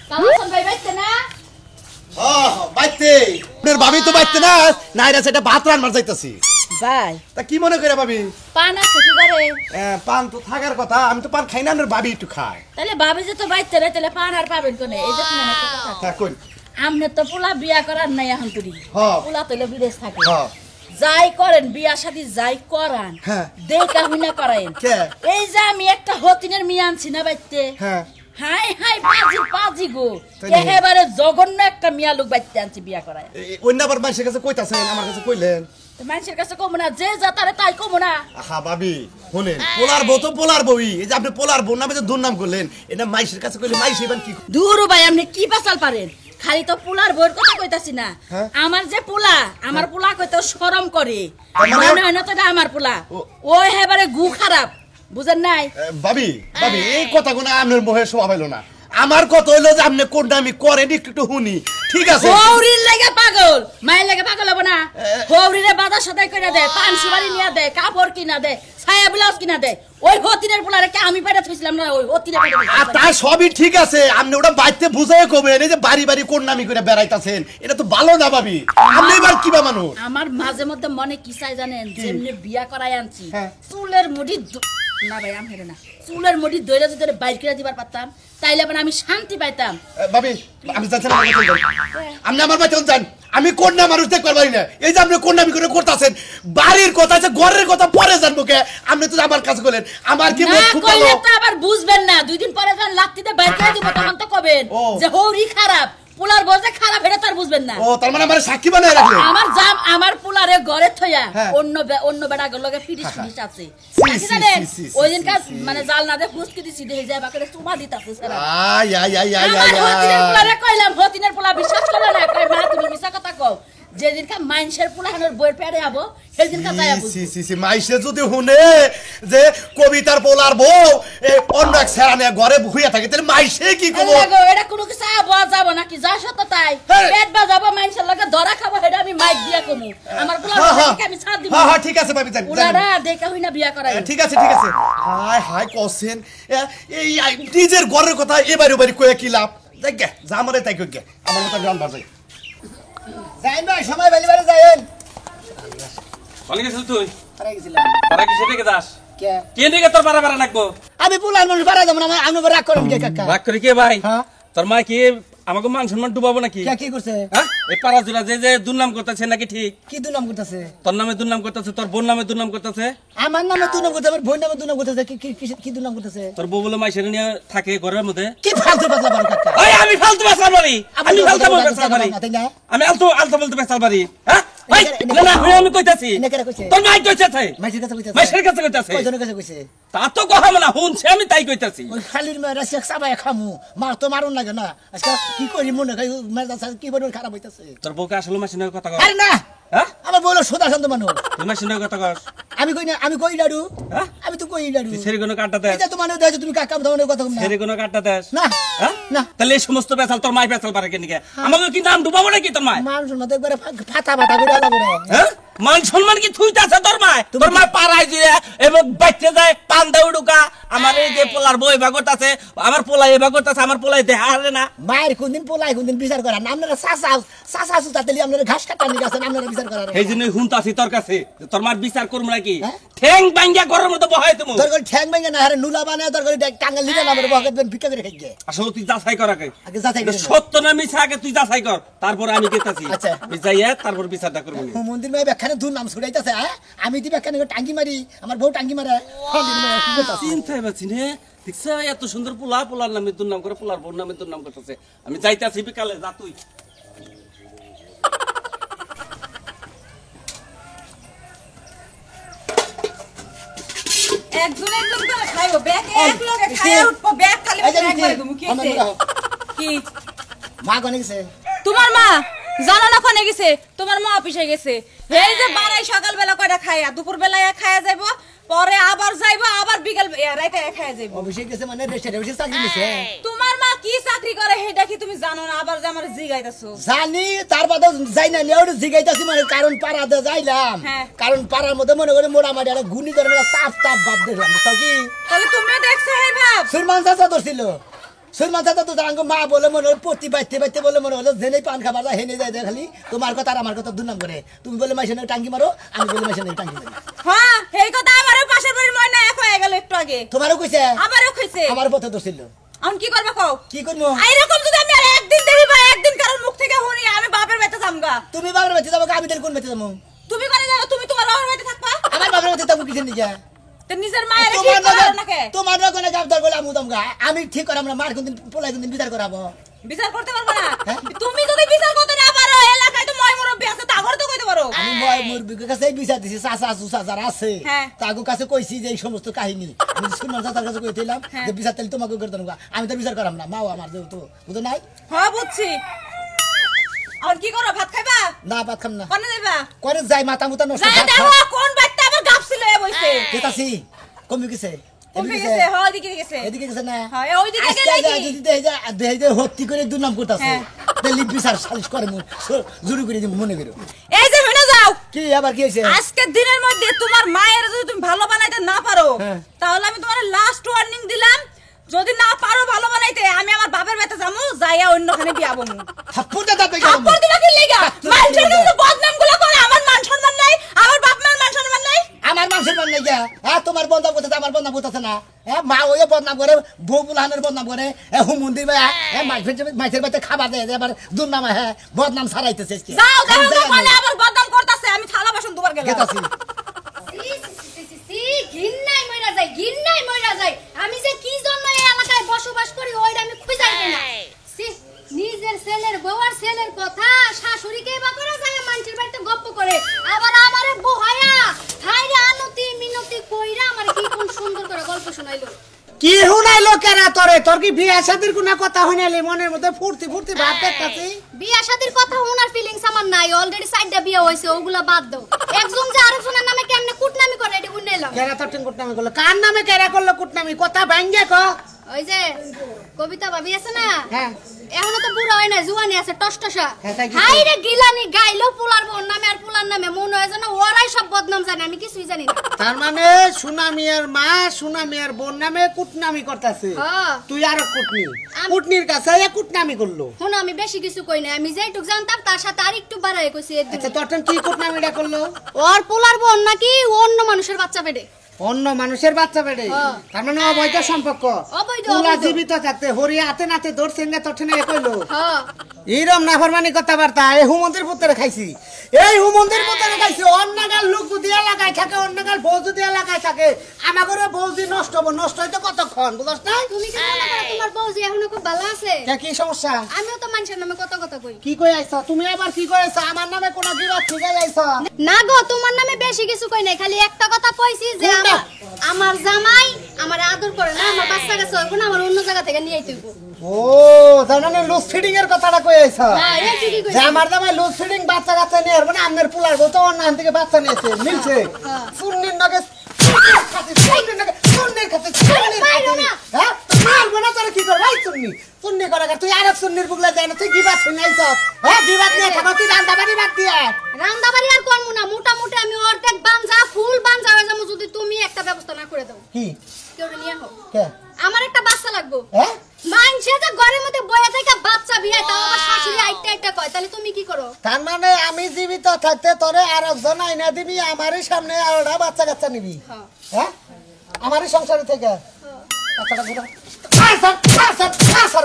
কালাসন ভাই বাইতে না বাইতে আপনার ভাবি তো বাইতে না নাইরা সেটা ভাত রান্নার যাইতাছি ভাই তা কি মনে করে ভাবি পান আছে কি করে পান তো থাকার কথা আমি তো পান খাই না আপনার ভাবি একটু খায় তাহলে ভাবি যে তো বাইতে না তাহলে পান আর পাবেন কোনে এই যে শুনেন একটা কথা হ্যাঁ কই আমনে তো পোলা বিয়া করার নাই এখন তুই হ্যাঁ পোলা তইলে বিদেশ থাকে হ্যাঁ যাই করেন বিয়া শাদী যাই করান হ্যাঁ দেখা হুইনা করাইন কে এই যে আমি একটা হতিনের মিয়া আনছি না বাইতে হ্যাঁ হাই হাই পাজি গো তাই নাকি? একেবারে জঘন্য একটা মিয়া লোক বাইতে আনছি বিয়া করায় অন্য আবার মানুষের কাছে কইতাছেন আমার কাছে কইলেন তো মানুষের কাছে কমো না যে যা তারে তাই কমো না আহা ভাবি শুনেন পোলার বউ তো পোলার বউই এই যে আপনি পোলার বউ নামে যে দুর্নাম করলেন এটা মাইশের কাছে কইলে মাইশ এবার কি দূর ভাই আপনি কি পাসাল পারেন খালি তো পোলার বউর কথা কইতাছি না হ্যাঁ? আমার যে পোলা আমার পোলা কইতো শরম করে মানে? মনে হয় না তো এটা আমার পোলা ও হেবারে গু খারাপ বুঝেন নাই ভাবি ভাবি এই কথাগুলো আপনার মোহে শোভা পাইলো না আমার কথা হইলো যে আপনি কোনটা আমি করেন একটু শুনি ঠিক আছে হৌরির লাগে পাগল মায়ের লাগে পাগল হবো না হৌরিরে বাজার সদাই করে দেয় পান সুপারি নিয়ে দেয় কাপড় কিনা দেয় ছায়া ব্লাউজ কিনা দেয় ওই হতিনের পোলারে কে আমি পাইরা থইছিলাম না ওই হতিরে আর তা সবই ঠিক আছে আপনি ওটা বাইতে বুঝাই কবেন এই যে বাড়ি বাড়ি কোন নামি করে বেড়াইতাছেন এটা তো ভালো না ভাবি আপনি এবার কিবা মানুষ আমার মাঝে মধ্যে মনে কি চাই জানেন যেমনি বিয়া করাই আনছি হ্যাঁ। চুলের মুঠি না ভাই আমি হেরে না চুলের মুঠি দইরা যদি বাইর করে দিবার পারতাম তাইলে মানে আমি শান্তি পাইতাম ভাবি আমি যাচ্ছি না আপনি আমার বাইতে যান আমি কোন না মানুষ দেখতে পারি না এই যে আপনি কোন নামি করে করতেছেন বাড়ির কথা আছে ঘরের কথা পরে জানবো কে আপনি তো আমার কাছে বলেন আমার কি না কইলে তো আবার বুঝবেন না দুই দিন পরে যখন লাত্তিতে বাইর করে দিব তখন তো কবেন যে হৌরি খারাপ পোলার বজে খারাপ এটা তো আর বুঝবেন না ও তার মানে আমার সাক্ষী বানায় রাখলেন আমার জাম আমার পোলারে ঘরে থইয়া হ্যাঁ। অন্য বেড়া লগে পিটিস পিটিস আছে সি, সি, জানেন সি, সি, ওই দিন সি, কাজ সি। মানে জাল না দে ফুসকি দিছি দেই যায় বাকরে চুমা দিতাছে সারা আই আই আই আই আমার আই হতিনের পোলারে কইলাম হতিনের পোলা বিশ্বাস করলে না কই মা তুমি মিছা কথা কও যেদিন কা মাইনসের পোলাহানোর বইয়ের পেড়ে আবো সেদিন কা যায় সি সি সি মাইসে যদি শুনে যে কবিতার পোলার বউ অন্য এক সেরানে ঘরে ভুইয়া থাকে তাহলে মাইসে কি করব এটা কোনো কিছু আবহাওয়া যাব নাকি যা সত্য তাই হ্যাঁ। পেট বাজাবো মাইনসের লগে ধরা খাবো সেটা আমি মাইক দিয়া কমু আমার পোলার আমি ছাড় দিব হ্যাঁ হ্যাঁ ঠিক আছে ভাবি জান পোলারা দেখা হই না বিয়া করাই ঠিক আছে হাই হাই কোসেন এই নিজের ঘরের কথা এবারে বাড়ি কয়ে কি লাভ দেখ গে যা আমারে তাই কই গে আমার মত গান বাজাই যাইন ভাই সময় বেলি বেলি যাইন বলে গেছিস তুই আরে গেছিলাম তারা কিসে থেকে যাস কে কে দিকে তোর পারা পারা লাগবো আমি পুলার মানুষ বাড়া যাব না আমি রাগ করব কে কাকা রাগ করে কে ভাই হ্যাঁ তোর মা কি আমাকে মান সম্মান ডুবাবো নাকি কে কি করছে হ্যাঁ এই পাড়া জোড়া যে দুর্নাম করতেছে নাকি ঠিক কি দুনাম করতেছে তোর নামে দুর্নাম করতেছে তোর বোন নামে দুর্নাম করতেছে আমার নামে দুনাম করতেছে আমার বোন নামে দুনাম করতেছে কি কি কি দুনাম করতেছে তোর বউ বলে মাইসের নিয়ে থাকে ঘরের মধ্যে কি ফালতু কথা বল কাকা ওই আমি ফালতু বেসাল বাড়ি আমি ফালতু বেসাল বাড়ি তাই না আমি আলতু আলতু বলতে বেসাল বাড়ি হ্যাঁ ওই এনে- না না আমি কইতাছি এনে কেন কইছে তোর মাই কইতাছে মাইসের কাছে কইতাছে মাইসের কাছে কইতাছে কয়জনের কাছে কইছে তা তো কহা না শুনছে আমি তাই কইতাছি ওই খালির মেয়েরা শেখ সাবাই খামু মার তো মারুন লাগে না আজকে কি করি মনে খাই মেজাজ কি বড় খারাপ হইতাছে তোর বউকে আসলে মাসিনের কথা কর আরে না হ্যাঁ আমার বলো সোদা শান্ত মানুষ তুই মাসিনের কথা কর আমি কই না আমি কই লাড়ু হ্যাঁ আমি তো কই লাড়ু তুই সেরি কোনো কাটটা দেস এটা তো মানে দেয় তুমি কাকা ধরনের কথা কম না সেরি কোনো কাটটা দেস না হ্যাঁ না তাহলে এই সমস্ত বেসাল তোর মাই বেসাল পারে কেন আমাকে কি নাম ডুবাবো নাকি তোর মায় মানুষ না তো একবারে ফাটা ফাটা করে আলাবো রে হ্যাঁ মান সম্মান কি থুইতাছে তোর মায় তোর মায় পাড়ায় দিয়ে এবং বাইতে যায় পান দাও ঢুকা আমার এই যে পোলার বই বাগরতাছে আমার পোলাই এ বাগরতাছে আমার পোলাই দেখা হারে না মায়ের কোনদিন পোলাই কোনদিন বিচার করা না আপনারা চাষা তাতেলি আপনারা ঘাস কাটা নিয়ে গেছেন আপনারা বিচার করার এই জন্য হুনতাছি তোর কাছে তোর মার বিচার করবো নাকি হ্যাঁ? ঠ্যাং বাঙ্গিয়া ঘরের মধ্যে বহাই তুমি তোর করে ঠ্যাং ভেঙে না হারে নুলা বানায় তোর করে টাঙ্গাল লিখে না আমার বহাকে ভিক্ষা করে খাইছে আসলে তুই যাচাই কর আগে আগে যাচাই করে নাও। সত্য না মিছা আগে তুই যাচাই কর তারপরে আমি গেতাছি আচ্ছা। যাইয়া তারপর বিচারটা করবো নি। মন্দির মেয়ে ব্যাখ্যানে দূর নাম ছুড়াইতেছে আমি দি ব্যাখ্যানে টাঙ্গি মারি আমার বউ টাঙ্গি মারে চিন্তাই পাচ্ছি নে দেখছ এত সুন্দর পোলা পোলার নামে দুর্নাম করে পোলার বোন নামে দুর্নাম করতেছে আমি যাইতাছি বিকালে যা তুই একজন একজন করে খাইবো ব্যাগ এক লগে খাইয়া উঠবো ব্যাগ খালি একবারে তুমি কি হইছে? কি মা গনে গেছে তোমার মা জানো না কোনে গেছে তোমার মা অফিসে গেছে এই যে বাড়াই সকাল বেলা কয়টা খাইয়া দুপুর বেলায় খাইয়া যাইবো পরে আবার যাইবো আবার বিকেল রাইতে খাইয়া যাইবো অফিসে গেছে মানে রেস্টুরেন্টে অফিসে চাকরি নিছে তোমার মা কি চাকরি করে সেটা কি তুমি জানো না আবার যে আমার জিগাইতাছো জানি তার বাদে যাই না নিয়ে জিগাইতাছি মানে কারণ পাড়াতে যাইলাম হ্যাঁ। কারণ পাড়ার মধ্যে মনে করে মোটামুটি একটা ঘূর্ণি ধরে তাপ তাপ ভাব দেখলাম তাও কি তাহলে তুমিও দেখছো এই ভাব সুরমান চাচা ধরছিল সুরমান চাচা তো তাঙ্গ মা বলে মনে হলো প্রতি বাইতে বাইতে বলে মনে হলো জেনে পান খাবার হেনে যায় খালি তোমার কথা আর আমার কথা দুর্নাম করে তুমি বলে মাইশানে টাঙ্গি মারো আমি বলে মাইশানে টাঙ্গি মারি হ্যাঁ এই কথা আমারও পাশের বাড়ির ময়না এক হয়ে গেল একটু আগে তোমারও কইছে আমারও কইছে আমার পথে ধরছিল আমি কি করবা কও কি করবো এইরকম যদি আমি আর একদিন দেখি বা একদিন কারোর মুখ থেকে শুনি আমি বাপের বাড়িতে যামগা তুমি বাবার বাড়িতে যাবো আমি কোন বাড়িতে যাবো তুমি কোনে যাও তুমি তোমার বাবার বাড়িতে থাকবা আমার বাবার বাড়িতে যাবো কিসের নিয়ে তো নিজের মায়ের কি করো নাকি তোমার রকম গাবদার বলে আমি দমগা আমি ঠিক করে আমরা মার কোনদিন পোলাই কোনদিন বিচার করাবো বিচার করতে পারবা না হ্যাঁ? তুমি যদি বিচার করতে না পারো এলাকায় তো ময় মুরব্বি আছে তাগর তো কইতে পারো আমি ময় মুরবির কাছে বিচার দিছি চাচা চুচা যারা আছে হ্যাঁ। তাগো কাছে কইছি যে এই সমস্ত কাহিনী আমি সুরমান চাচার কাছে কইছিলাম হ্যাঁ। যে বিচার তাহলে তোমাকে করে দেবো আমি তো বিচার করাম না মাও আমার যেহেতু বুঝো নাই হ্যাঁ বুঝছি আর কি করো ভাত খাইবা না ভাত খাম না কোনে যাইবা করে যাই মাথা মুতা নষ্ট যাই দেখো কোন বাচ্চা আবার গাপছিল এ বইছে কেতাছি কমে গেছে কমে গেছে হ্যাঁ ওইদিকে গেছে এদিকে গেছে না হ্যাঁ ওইদিকে গেলে কি যদি হত্যি করে দুর্নাম করতেছে হ্যাঁ। তাহলে বিচার সালিশ করে জুড়ি করে দিব মনে করো এই যে হইনা যাও কি আবার কি হয়েছে আজকের দিনের মধ্যে তোমার মায়ের যদি তুমি ভালো বানাইতে না পারো হ্যাঁ। তাহলে আমি তোমার লাস্ট ওয়ার্নিং দিলাম যদি না পারো ভালো বানাইতে আমি আমার বাপের বাড়িতে যাবো যাইয়া অন্যখানে বিয়া বমু থাপ্পড়টা দাপে গেল থাপ্পড় দিলা কি লাগা মানুষের কাছে বদনাম গুলো করে আমার মান সম্মান নাই আমার বাপ মার মান সম্মান নাই আমার মানুষের মান নাই হ্যাঁ তোমার বদনাম করতেছে আমার বদনাম করতেছে না হ্যাঁ মা ওই বদনাম করে বউ বুলাহানের বদনাম করে হুমন্দির ভাই হ্যাঁ মাছের বাড়িতে খাবার দেয় এবার দুর্নাম হ্যাঁ বদনাম ছাড়াইতেছে যাও দেখো কোনে আবার বদনাম করতেছে আমি থালা বাসন দুবার গেলাম গেতাছি ঘিন্নাই মইরা যায় আমি যে কি জন্য এই এলাকায় বসবাস করি ওইটা আমি খুঁজাই না নিজের ছেলের বউয়ার ছেলের কথা শাশুড়িকে বা করে যায় মানুষের বাড়িতে গপ্প করে আবার আমারে বহায়া হাইরে আনতি মিনতি কইরা আমার কি কোন সুন্দর করে গল্প শোনাইলো কি হুনাইলো কেরা তোরে তোর কি বিয়া শাদির কোনো কথা হইনাইলি মনের মধ্যে ফুর্তি ফুর্তি ভাব দেখতাছি বিয়া শাদির কথা ওনার ফিলিংস আমার নাই অলরেডি সাইডটা বিয়া হইছে ওগুলা বাদ দাও একজন যে আরেকজনের নামে কেমনে কুটনামি করে এটি বুঝলাম কেরা তোর কুটনামি করলো কার নামে কেরা করলো কুটনামি কথা ভাঙ্গে ক ওই যে কবিতা ভাবি আছে না হ্যাঁ এখনো তো বুড়া হয় না জুয়ানি আছে টসটসা হ্যাঁ, তাই কি হাই রে গিলানি গাইলো পুলার বোন নামে আর পুলার নামে মনে হয় যেন ওরাই সব বদনাম জানে আমি কিছুই জানি না তার মানে সুনামিয়ার মা সুনামিয়ার বোন নামে কুটনামি করতেছে হ্যাঁ। তুই আর কুটনি আম- কুটনির কাছে এ কুটনামি করলো শোনো আমি বেশি কিছু কই না আমি যেটুক জানতাম তার সাথে আর একটু বাড়াই কইছি এর আচ্ছা দিনে। তোর কি কুটনামিটা করলো ওর পুলার বোন নাকি অন্য মানুষের বাচ্চা পেটে অন্য মানুষের বাচ্চা বেড়ে হ্যাঁ। তার মানে অবৈধ সম্পর্ক অবৈধ, তুলা অবৈধ। জীবিত থাকতে হরি হাতে নাতে ধরছেন না তোর ঠেনে কইলো হ্যাঁ এইরম নাফরমানি কথাবার্তা এই হুমন্দির পুত্রে খাইছি এই হুমন্দির পুত্রে খাইছি অন্যগাল লোক যদি এলাকায় থাকে অন্যগাল বউ যদি এলাকায় থাকে আমাদের বউজি নষ্ট হবো নষ্ট হইতে কতক্ষণ বুঝছ না তুমি কি মনে করো তোমার বউ যে এখনো খুব ভালো আছে তা কি সমস্যা আমিও তো মানুষের নামে কত কথা কই কি কই আইছ তুমি আবার কি কইছ আমার নামে কোন বিবাদ ঠিক আইছ না গো তোমার নামে বেশি কিছু কই নাই খালি একটা কথা কইছি যে কোনটা? আমার জামাই আমার আদর করে না আমার বাচ্চা কাছে হইব না আমার অন্য জায়গা থেকে নিয়ে আইতে হইব ও তার মানে লুজ ফিডিং এর কথাটা কই আইছ হ্যাঁ এই ঠিকই যে কইছি আমার দামে লুজ ফিডিং বাচ্চা কাচ্চা নিয়ে আসবে না আপনার পুলার বউ তো অন্য হান থেকে বাচ্চা নিয়েছে মিলছে হ্যাঁ। সুন্নির নগে সুন্নির খাতে মাইরো না। হ্যাঁ মারবো না তোর কি করবে এই সুন্নি সুন্নি করে তুই আরেক সুন্নির বুগলা যায় না তুই গিবাত শুনে আইছ হ্যাঁ গিবাত নিয়ে থাকো তুই রান্না বাড়ি বাদ দিয়ে রান্না বাড়ি আর করবো না মোটামুটি আমি অর্ধেক বানজা ফুল বানজা হয়ে যাবো যদি তুমি একটা ব্যবস্থা না করে দাও কি কেউ নিয়ে হোক কে আমার একটা বাচ্চা লাগবো হ্যাঁ মানছে যে ঘরের মধ্যে বয়ে থেকে বাচ্চা বিয়ে তাও আমার শাশুড়ি আইটা আইটা কয় তাহলে তুমি কি করো তার মানে আমি জীবিত থাকতে তোরে আর একজন আইনা দিবি আমারই সামনে আর ওটা বাচ্চা কাচ্চা নিবি হ্যাঁ হ্যাঁ আমারই সংসারে থেকে কথাটা ঘুরা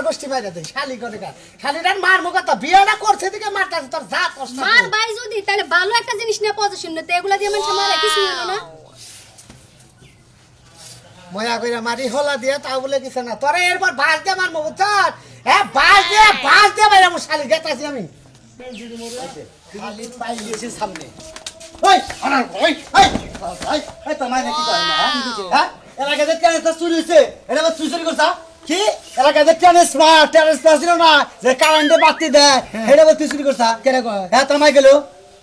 গোষ্ঠী মাইরা দে শালি করে শালিটার মার মুখ তো বিয়েটা করছে দিকে মারটা তোর যা কষ্ট মার ভাই যদি তাহলে ভালো একটা জিনিস নিয়ে পজিশন নিতে এগুলা দিয়ে মানুষ মারা কিছু হলো না মজা করে মারি হলা দিয়ে তা বলে কিছু না তোরে এরপর বাস দিয়ে মার মুখ চার হ্যাঁ বাস দিয়ে বাইরে আমার শালি গেতাছি আমি খালি পাই গেছে সামনে ওই আনার ওই ওই ভাই এই তোমায় নাকি কয় না হ্যাঁ এলাকা দেখতে তো চুরি হইছে এটা তো চুরি করছা কি এলাকা দেখতে স্মার্ট টেরেস ছিল না যে কারেন্টে বাতি দেয় এটা তো চুরি করছা কেন কয় হ্যাঁ তোমায় গেল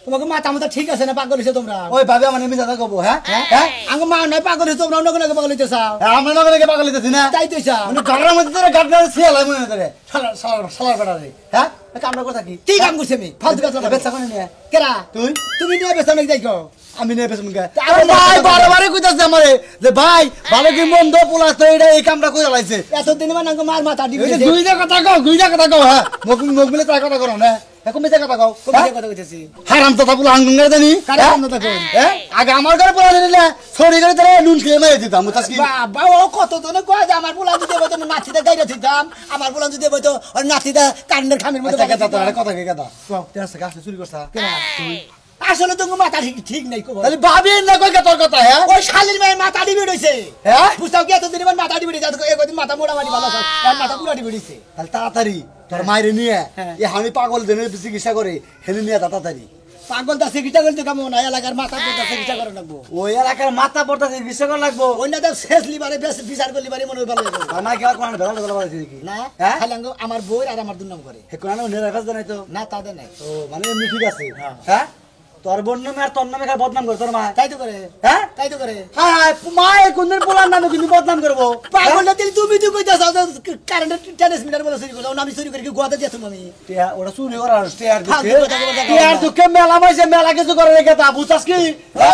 তোমাকে মাথা মাথা ঠিক আছে না পাগল হইছে তোমরা ওই ভাবে আমার মিছা কথা কব হ্যাঁ হ্যাঁ আঙ্গ মা নয় পাগল হইছে তোমরা অন্য কোনো পাগল হইতে চাও আমরা নগর থেকে পাগল হইতেছি না তাই তো চাও মানে ঘরের মধ্যে তোরা গাড্ডা ছিয়াল মনে করে শালার বেটা রে হ্যাঁ কামনা কথা কি কি কাম করছে আমি ফালতু কথা বেচা কোনে নিয়ে কেরা তুই তুমি নিয়ে বেসা নাকি যাইকো আমি নিয়ে বেশ মুখে আরে ভাই বারে কইতাছে আমারে যে ভাই ভালো কি মন্দ পোলা তো এটা এই কামটা কইরা লাইছে এতদিন মানে আঙ্গ মার মাথা দিবি এই দুইটা কথা কও হ্যাঁ মুখ মিলে তার কথা করো না এখন মিছা কথা কও কোথায় কথা কইতেছি হারাম তো তাপুলা আঙ্গুঙ্গার জানি কারে কাম না কই হ্যাঁ আগে আমার ঘরে পোলা দিলে ছড়ি করে তারে নুন খেয়ে মেরে দিতাম বুঝছস কি বাবা ও কত তো না কয় যে আমার পোলা যদি বইতো নাতিতে গাইরা দিতাম আমার পোলা যদি বইতো আর নাতিটা কান্নের খামের মধ্যে আচ্ছা কথা তো আরে কথা কি কথা কও তেরা গাছ চুরি করছ তুই আসলে তো মাথা ঠিক নাই কো তাহলে ভাবি না কই তোর কথা হ্যাঁ ওই শালির মেয়ে মাথা দিবি রইছে হ্যাঁ বুঝতাও কি এতদিন আমার মাথা দিবি রইছে একদিন মাথা মোড়া মারি ভালো আর মাথা পুরা দিবি রইছে তাহলে তাড়াতাড়ি তোর মায়ের নিয়ে এই হানি পাগল দেনে চিকিৎসা করে হেলে নিয়ে তাড়াতাড়ি পাগল দা চিকিৎসা করতে কাম না এলাকার মাথা পড়তা চিকিৎসা করে লাগবো ওই এলাকার মাথা পড়তা চিকিৎসা করা লাগবো অন্য তো শেষ লিবারে বিচার করলি বারে মনে ভালো লাগবে আমার কি আর কোন বেলা বেলা বলছিস কি না হ্যাঁ খালি আঙ্গ আমার বই আর আমার দুর্নাম করে হে কোন না নেরা কাজ নাই তো না তাদের নাই ও মানে এমনি ঠিক আছে হ্যাঁ তোর বোন নামে আর তোর নামে খালি বদনাম করে তোর মা তাই তো করে হ্যাঁ তাই তো করে হ্যাঁ মা এই কোনদিন পোলার নামে কিন্তু বদনাম করবো পাগল দিল তুমি তো কইতাছ কারেন্টের ট্রান্সমিটার বলে চুরি করছো আমি চুরি করে কি গোয়াতে দিয়েছো আমি ওটা শুনে করা স্টেয়ার ফালতু কথা বলে দেখো স্টেয়ার না। দুঃখে মেলা মাইছে মেলা কিছু করে রেখে তা বুঝছস কি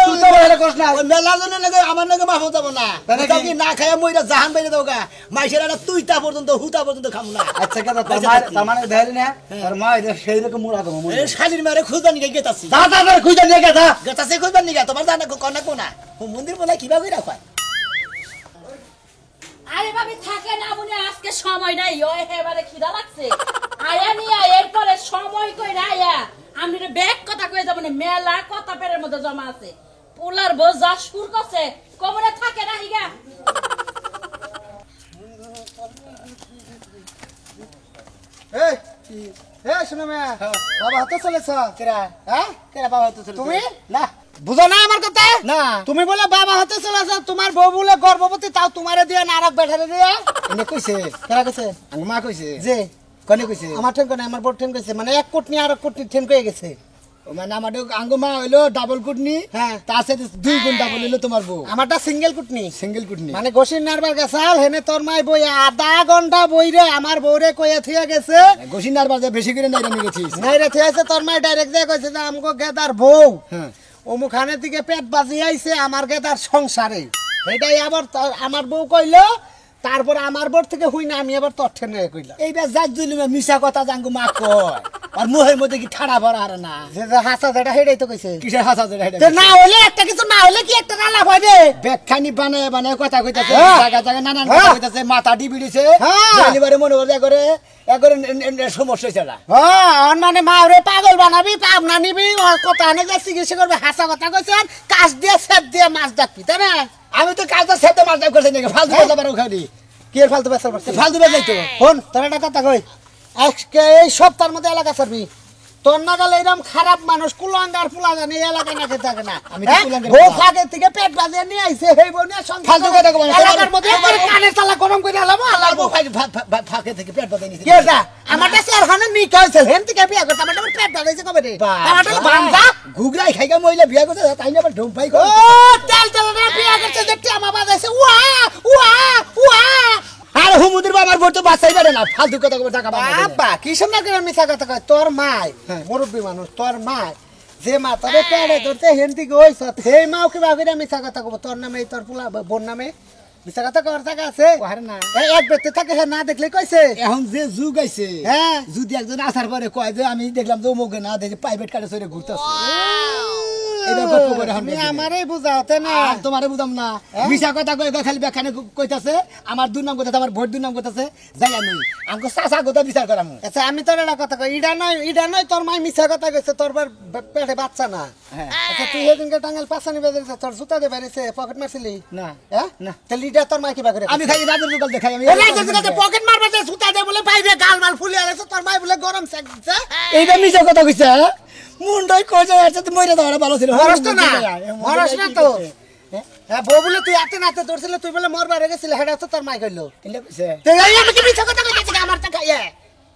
তুই তো বলে কষ্ট না ওই মেলা জন্য লাগে আমার লগে মাফ যাব না তাই নাকি? তাও কি না খায়া মইরা জাহান বাইরে দাও গা মাইশের একটা তুইতা পর্যন্ত হুতা পর্যন্ত খামু না আচ্ছা কথা তার মানে দেখালি না তোর মা এটা সেই রকম মুড়া দেবো এই শালির মেরে খুঁজবা নিকে গেতাছি দাদা খুঁজে নিয়ে গেছা গেতাছি খুঁজবা নিকে তোমার জানা কনা কোনা মন্দির বলে কিভাবে রাখা আরে ভাবি থাকে না মনে আজকে সময় নাই ওই এবারে খিদা লাগছে আয়া নিয়া এরপরে সময় কই রায়া আমি ব্যাগ কথা কই যাব না মেলা কথা পেরের মধ্যে জমা আছে পোলার বউ যা সুর করছে কবরে থাকে না হিগা এই এই শোনো মে বাবা হাতে চলেছ কেরা হ্যাঁ কেরা বাবা তো চলে তুমি? না বুঝো না আমার কথা না তুমি বলে বাবা হতে চলেছ তোমার বউ বলে গর্ভবতী তাও তোমারে দিয়ে নারক বেঠারে দিয়ে এনে কইছে কেরা কইছে আঙ্গ মা কইছে যে কনে কইছে আমার ঠেন কোনে আমার বড় ঠেন কইছে মানে এক কোটনি আর এক কোটনি ঠেন কয়ে গেছে মানে আমাদের আঙ্গ মা হইলো ডাবল কুটনি হ্যাঁ। তার সাথে 2 গুণ ডাবল হইলো তোমার বউ আমারটা সিঙ্গেল কুটনি সিঙ্গেল কুটনি মানে গোসিন নারবার গেছাল হেনে তোর মাই বই আধা ঘন্টা বইরে আমার বউরে কইয়া থিয়া গেছে গোসিনার বাজে বেশি করে নাইরা নিয়ে গেছিস নাই রে থিয়াছে তোর মাই ডাইরেক্ট দিয়ে কইছে যে আমগো গেদার বউ হ্যাঁ অমুখানের দিকে পেট বাজি আইছে আমার গেদার সংসারে এটাই আবার আমার বউ কইলো তারপর আমার বউ থেকে হই না আমি আবার তোর ঠেনে কইলাম এইবার যাক দিলি মিশা কথা জাঙ্গু মা কয় আর মুহের মধ্যে কি ঠাড়া ভরা আর না যে যে হাসা যেটা হেডাই তো কইছে কিসের হাসা ধরে তো না হইলে একটা কিছু না হইলে কি একটা রালা হবে ব্যাখ্যানি বানায় বানায় কথা কইতাছে হ্যাঁ। জায়গা জায়গা নানান হ্যাঁ। কথা কইতাছে মাথা ডিবি দিছে হ্যাঁ। ডেলিভারি মনে করে একরে সমস্যা হইছে না হ্যাঁ মানে মারে পাগল বানাবি পাবনা নিবি ওর কথা আনে যে চিকিৎসা করবে হাসা কথা কইছেন কাজ দিয়ে সেট দিয়ে মাছ ডাকবি তাই না আমি তো কাজটা সেতে মাছ করছে নাকি ফালতু কথা বারো খালি কি এর ফালতু বেসার পারছিস ফালতু বেজাই তো ফোন তোর একটা কথা কই আজকে এই সপ্তাহের মধ্যে এলাকা ছাড়বি তোর নাগাল এরকম খারাপ মানুষ কুলাঙ্গার ফুলা জানি এলাকায় নাকি থাকে না আমি তো হ্যাঁ? কুলাঙ্গার বউ ফুলা। ফাঁকে থেকে পেট বাজিয়ে নিয়ে আইছে সেই বউ নিয়ে সংসার ফালতু করে। কথা কও না। এলাকার মধ্যে একবারে কানের তালা গরম করে আলামো আমার বউ ফাঁকে থেকে পেট বাঁধাই নিছে কে যা আমারটা স্যার হানে নি কইছে হেন থেকে বিয়া করতে আমারটা পেট বাজিয়েছে কবে রে আমারটা বান্দা ঘুগরাই খাইগা মহিলা বিয়া করতে তাই না আবার ঢুম্পাই ও করে তেল তেল না বিয়া করছে দেখতে আমার বাজাইছে উয়া উয়া উয়া আর হুমুদের বাবার বউ তো বাঁচাই পারে না ফালতু কথা কবে টাকা বাবা বাবা কি সুন্দর করে মিছা কথা কয় তোর মাই মুরব্বী মানুষ তোর মাই যে মা তোরে পেড়ে ধরতে হেন্তি গইছ সেই মাও কি বাগিরা মিছা কথা কব তোর নামে তোর পোলা বোন নামে মিছা কথা কর থাকা আছে আরে না এই এক ব্যক্তি থাকে হে না দেখলে কইছে এখন যে যুগ আইছে হ্যাঁ যদি একজন আসার পরে কয় যে আমি দেখলাম যে মুখে না দেখে প্রাইভেট কারে চড়ে ঘুরতেছে এটা গল্প করে হামলে তুমি দিলে। আমারই বুঝাওতে না আর তোমারে বুঝাম না মিশা কথা কই খালি বেখানে কইতাছে আমার দুই নাম কইতাছে আমার ভোট দুই নাম কইতাছে যাই আমি আমগো চাচা কথা বিচার করাম আচ্ছা আমি তোর একটা কথা কই ইডা নয় তোর মাই মিছা কথা কইছে তোর পেটে বাচ্চা না হ্যাঁ আচ্ছা তুই সেদিনকে টাঙ্গাল পাশানি বেজেছে তোর জুতা দে বেরিয়েছে পকেট মারছিলি না হ্যাঁ না তাহলে ইডা তোর মাই কি বাগরে আমি খালি রাতের দোকান দেখাই আমি পকেট মারবে যে জুতা দে বলে বাইরে গাল মাল ফুলে আছে তোর মাই বলে গরম সেক দিছে এইটা মিশা কথা কইছে মুন্ডাই কই যায় আছে মইরা দাও ভালো ছিল মরস না মরস না তো হ্যাঁ বউ বলে তুই আতে নাতে ধরছিল তুই বলে মরবার গেছিল হেডা তো তোর মাই কইলো এটা কইছে তো এই আমি কি মিছা কথা কইতেছি আমার টাকা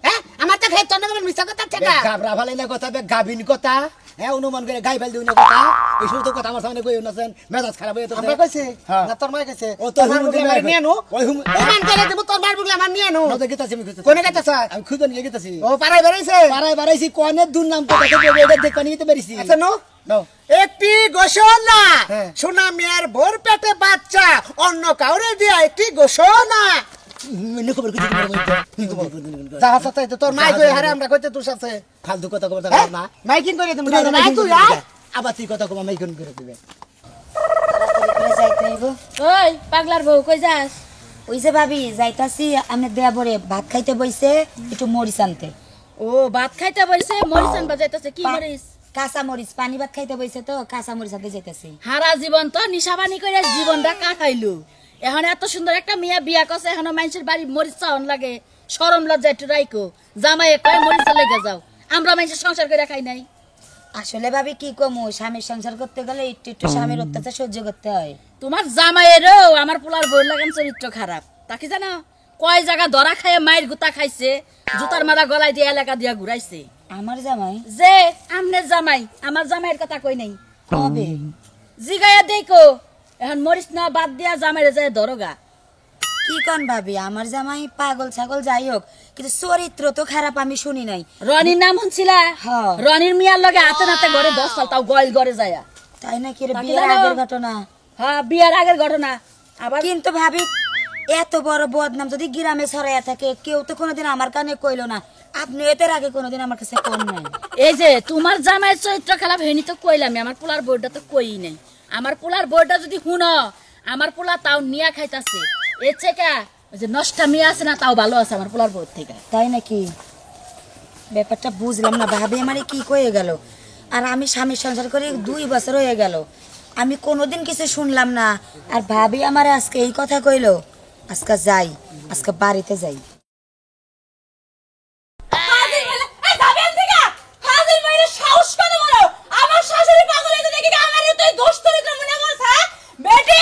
হ্যাঁ আমার তো খেয়ে চন্দ্রগমের মিশা কথা ঠেকা গাবরা ভালো না কথা গাবিন কথা হ্যাঁ অনুমান করে গাই ফেল দিও না কথা এই সমস্ত কথা আমার সামনে কইও না সেন মেজাজ খারাপ হয়ে তো আমরা কইছে হ্যাঁ। না তোর মাই কইছে ও তো তোর বুগলে আমার নিয়ে নো ওই প্রমাণ করে দেব তোর মার বুগলে আমার নিয়ে নো না দেখি তাছি আমি খুঁজতে কোনে গেছস আমি খুঁজে নিয়ে গেছি ও পাড়ায় বেরাইছে পাড়ায় বাড়াইছি কোনে দুর্নাম কথা কইবে এটা দেখবা নিতে পারিছি আচ্ছা নো নাও একটি ঘোষণা হ্যাঁ। সোনা মিয়ার ভোর পেটে বাচ্চা অন্য কাউরে দিয়া একটি ঘোষণা নি খবর কিছু নি খবর যাহা সাথে তোর মাই কই হারে আমরা কইতে তুই সাথে ফালতু কথা কইতা হ্যাঁ? না মাইকিং করে তুমি তুমি আয় তুই আয় আবার তুই কথা কম আমি কোন করে দিবে ওই পাগলার বউ কই যাস? ওই যে ভাবি যাইতাছি আমি দেবরে ভাত খাইতে বইছে একটু মরিচ আনতে ও ভাত খাইতে বইছে মরিচ আনবা যাইতাছে কি মরিচ? কাঁচা মরিচ পানি ভাত খাইতে বইছে তো কাঁচা মরিচ আনতে যাইতাছি হারা জীবন তো নিশাবানি করে জীবনটা কাটাইলু এখন এত সুন্দর একটা মিয়া বিয়া করছে এখনো মানুষের বাড়ি মরিচ চাওন লাগে শরম লজ্জা একটু রাইকো জামাই কয় মরিচ লেগে যাও আমরা মানুষের সংসার করে খাই নাই আসলে ভাবি কি কমু স্বামীর সংসার করতে গেলে একটু একটু স্বামীর অত্যাচার সহ্য করতে হয় তোমার জামাইয়েরও আমার পোলার বই লাগান চরিত্র খারাপ তাকে জানো কয় জায়গা ধরা খাইয়ে মায়ের গুতা খাইছে জুতার মারা গলায় দিয়ে এলাকা দিয়া ঘুরাইছে আমার জামাই যে আমনের জামাই আমার জামাইয়ের কথা কই নাই কবে জিগায়া দেখো এখন মরিচ না বাদ দিয়া জামাইরে যায় দরগা কি কোন ভাবি আমার জামাই পাগল ছাগল যাই হোক কিন্তু চরিত্র তো খারাপ আমি শুনি নাই রনির নাম শুনছিলা হ্যাঁ। রনির মিয়ার লগে হাতে নাতে ঘরে 10 সাল তাও গয়েল ঘরে যায় তাই নাকি রে তাকে বিয়ের জানো? আগের ঘটনা হ্যাঁ বিয়ার আগের ঘটনা আবার কিন্তু ভাবি এত বড় বদনাম যদি গ্রামে ছড়াইয়া থাকে কেউ তো কোনোদিন আমার কানে কইলো না আপনি এর আগে কোনোদিন আমার কাছে কোন নাই এই যে তোমার জামাইয়ের চরিত্র খারাপ হয়নি তো কইলাম আমার পোলার বউটা তো কই নাই আমার পোলার বউটা যদি শুনো আমার পোলা তাও নিয়া খাইতাছে এর থেকে ওই যে নষ্টা মিয়া আছে না তাও ভালো আছে আমার পোলার বউর থেকে তাই নাকি ব্যাপারটা বুঝলাম না ভাবি আমারে কি কয়ে গেল আর আমি স্বামীর সংসার করে 2 বছর হয়ে গেল আমি কোনোদিন কিছু শুনলাম না আর ভাবি আমারে আজকে এই কথা কইলো আজকে যাই আজকে বাড়িতে যাই হাজির বলে এই যাবেন দিগা হাজির বলে সাহস কত বড় আমার শাশুড়ি পাগল হইতে দেখি আমারে তুই দোষ চরিত্র মনে করছ হ্যাঁ বেটি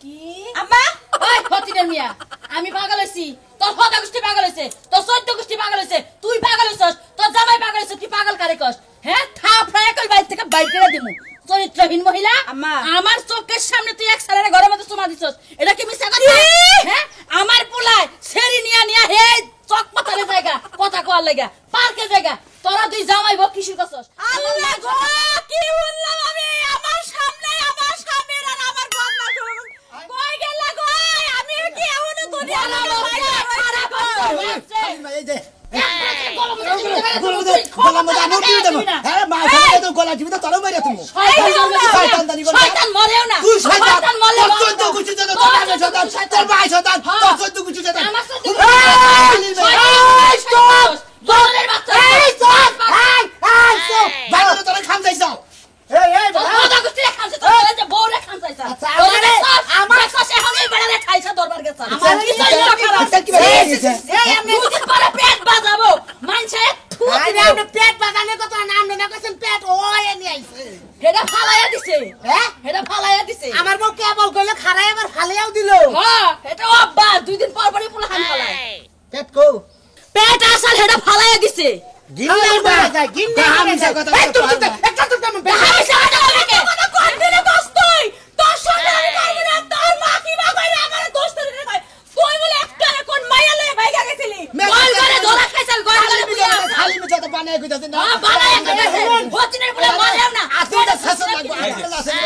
কি আম্মা ওই ফতিনের মিয়া আমি পাগল হইছি তোর হদা গোষ্ঠী পাগল হইছে তোর চৈত্য গোষ্ঠী পাগল হইছে তুই পাগল হইছস তোর জামাই পাগল হইছে তুই পাগল কারে কস হ্যাঁ থাপ ফ্রাই কল বাইরে থেকে বাইর করে দিমু চরিত্রহীন মহিলা আম্মা। আমার চোখের সামনে তুই এক সালের ঘরের মধ্যে চুমা দিছস এটা কি মিছা কথা হ্যাঁ আমার পোলায় সেরি নিয়া নিয়া হে চক পাতালে জায়গা কথা কোয়ার লাগা পার্কে জায়গা তোরা দুই জামাই বক কিসির কসস আল্লাহ গো কি বললাম আমি আমার সামনে আমার স্বামীর আর আমার বদনা কই গেল গো আমি কি এমন দুনিয়া এই যে গলা মধ্যে আমর দিয়ে দেবো হ্যাঁ মা খাবে তো গলা জীবিত তরম মারিয়া তুমি শয়তান দানি করে শয়তান মরেও না তুই শয়তান শয়তান মরলেও তোর চোদ্দ গুছি দে তোর আগে শয়তান তোর ভাই শয়তান তোর চোদ্দ গুছি দে আমার সাথে এই স্টপ দলের বাচ্চা এই স্টপ এই স্টপ বাইরে তোরে খাম যাইছো এই তোর হদা গোষ্ঠী খাইছে তোর যে বউরে খাইছে আচ্ছা, আমার কাছে এখন এই বেড়ালে খাইছে দরবার গেছে আমার কি খারাপ কি হয়েছে এই আমি দুদিন পরে পেট বাজাবো মানছে থু আরে দিবে আপনি পেট বাগানের কথা না আপনি না কইছেন পেট ওই এনে আইছে হেডা ফালাইয়া দিছে হ্যাঁ হেডা ফালাইয়া দিছে আমার বউ কেবল কইলে খারাই আবার ফালিয়াও দিল হ্যাঁ এটা আব্বা দুই দিন পর পরই পোলা হান ফালায় পেট কো পেট আসাল হেডা ফালাইয়া দিছে গিন্নাই মারা যায় গিন্নাই মারা যায় এই তুই একটা তো কেমন হামেশা হাটা লাগে কথা কোন দিলে দোষ তুই তোর সাথে আমি পারবো না তোর মা কি বা কইরা আমার দোষ তুই কই তুই বলে একটা কোন মাইয়া লয়ে ভাইগা গেছিলি গোল করে ধরা খাইছাল গোল করে বুঝা খালি মিছা তো বানায় কইতাছেন না হ্যাঁ বানায় খাইছে হতিনের বলে মরেও না আতুটা শাসন লাগবে আল্লাহ শাসন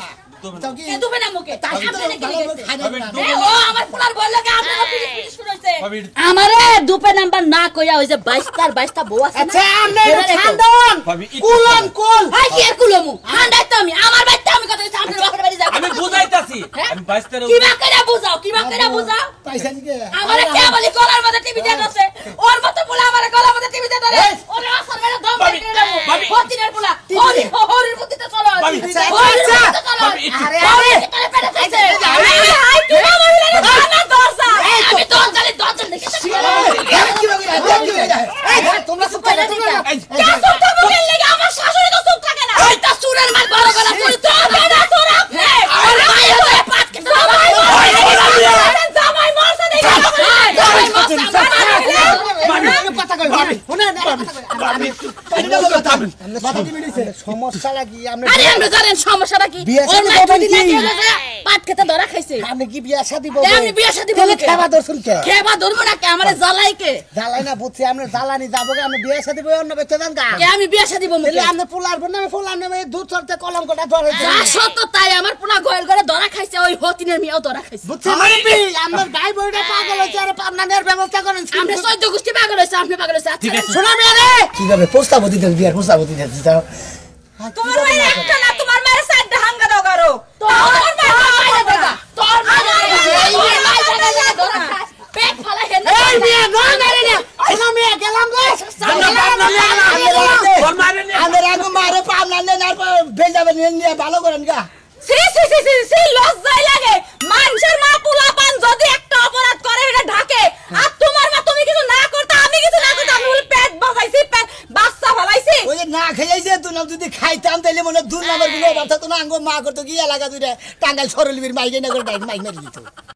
না তো কি কে দুবে না মুকে তাই তো আপনি কি ভালো লিখেছে খাই না ও আমার পোলার বল লাগে আপনারা পিলিশ পিলিশ কইছে আমারে দুপে নাম্বার না কইয়া হইছে 22টা বউ আছে আচ্ছা না আপনি হেডা দেখো। ঠান্ডন কুলন কুল হাই কি আর কুলমু হান্ডাই তো আমি আমার বাইতে আমি কথা কইছি আপনার বাপের বাড়ি যাও আমি বুঝাইতাছি হ্যাঁ? আমি 22 কি বা করে বুঝাও কি বা করে বুঝাও পয়সা নিকে আমারে কে বলি গলার মধ্যে টিভি দিয়ে আছে ওর মত পোলা আমারে গলার মধ্যে টিভি দিয়ে ধরে ওরে আসর মেরে দম ভাবি, দিয়ে দেবো ভাবি। হতিনের পোলা হরি হরির বুদ্ধিতে চলো ভাবি, হরির বুদ্ধিতে চলো ভাবি, একটু- আরে আরে করে পেটে খাইছে হাই কি মহিলা না দরজা আমি তো জানি দরজা দেখে কি বগিরা এই তোমরা সব কইরা তুমি এই, কে চুপ থাকো কে লাগি আমার শাশুড়ি তো চুপ থাকে না এই তা সুরের মাল বড় গলা তুই তো না তোর আপনি আর মায়ের তো পাট কে জামাই মরছে দেখি জামাই মরছে কথা কই শুনে ভাবি মাথা কি মিলিছে সমস্যা লাগি আমরা আরে আপনি জানেন সমস্যাটা কি বিয়ে ওর শাদী মা করবেন দুদিন কি? আগে হলো যে পাট খেতে ধরা খাইছে আমি কি বিয়া শাদি এ, আমি বিয়ে শাদী বলবো কে? খাবার দর্শন কে খেবা ধরবো না কে আমারে জ্বালাই কে জ্বালাই না বুঝছি আমরা জ্বালানি যাবো আমি বিয়ে শাদি বই অন্য বেচে দেন গা কে আমি বিয়ে শাদী বলবো তাহলে আমরা পোলার নামে পোলার নামে দুধ চলতে কলঙ্কটা ধরে যা সত্য তাই আমার পুনা গোয়েল করে ধরা খাইছে ওই হতিনের মেয়েও ধরা খাইছে বুঝছি আমার ভাই বইটা পাগল হয়েছে আর পাবনানের ব্যবস্থা করেন আপনি 14 গোষ্ঠী পাগল হইছে আপনি পাগল হইছে আচ্ছা শোনা মেয়ে কিভাবে প্রস্তাব দিতে বিয়ার প্রস্তাব দিতে দিতে তোমার মায়ের একটা না তোমার মায়ের সাইডে হাঙ্গা দাও গারো তোর পেট ফালা হেন এই মেয়ে নয় মেরে না শোনা মেয়ে গেলাম রে তোর মারে নে আমাদের আগে মারে পাবনা নেন আর ভেজাবে নিয়ে ভালো করেন গা সি সি সি সি সি লজ্জাই লাগে মানুষের মা পোলা পান যদি একটা অপরাধ করে এটা ঢাকে আর তোমার মা তুমি কিছু না করতে আমি কিছু না করতে আমি বলি পেট বাজাইছি পেট বাচ্চা ফলাইছি ওই যে না খাইছে তুই যদি খাইতাম তাইলে মনে দুই নাম্বার গুলো বাচ্চা তো না আঙ্গ মা করতো কি এলাকা দুইটা টাঙ্গাইল সরলবীর মাইকে না করে মাইক মেরে দিত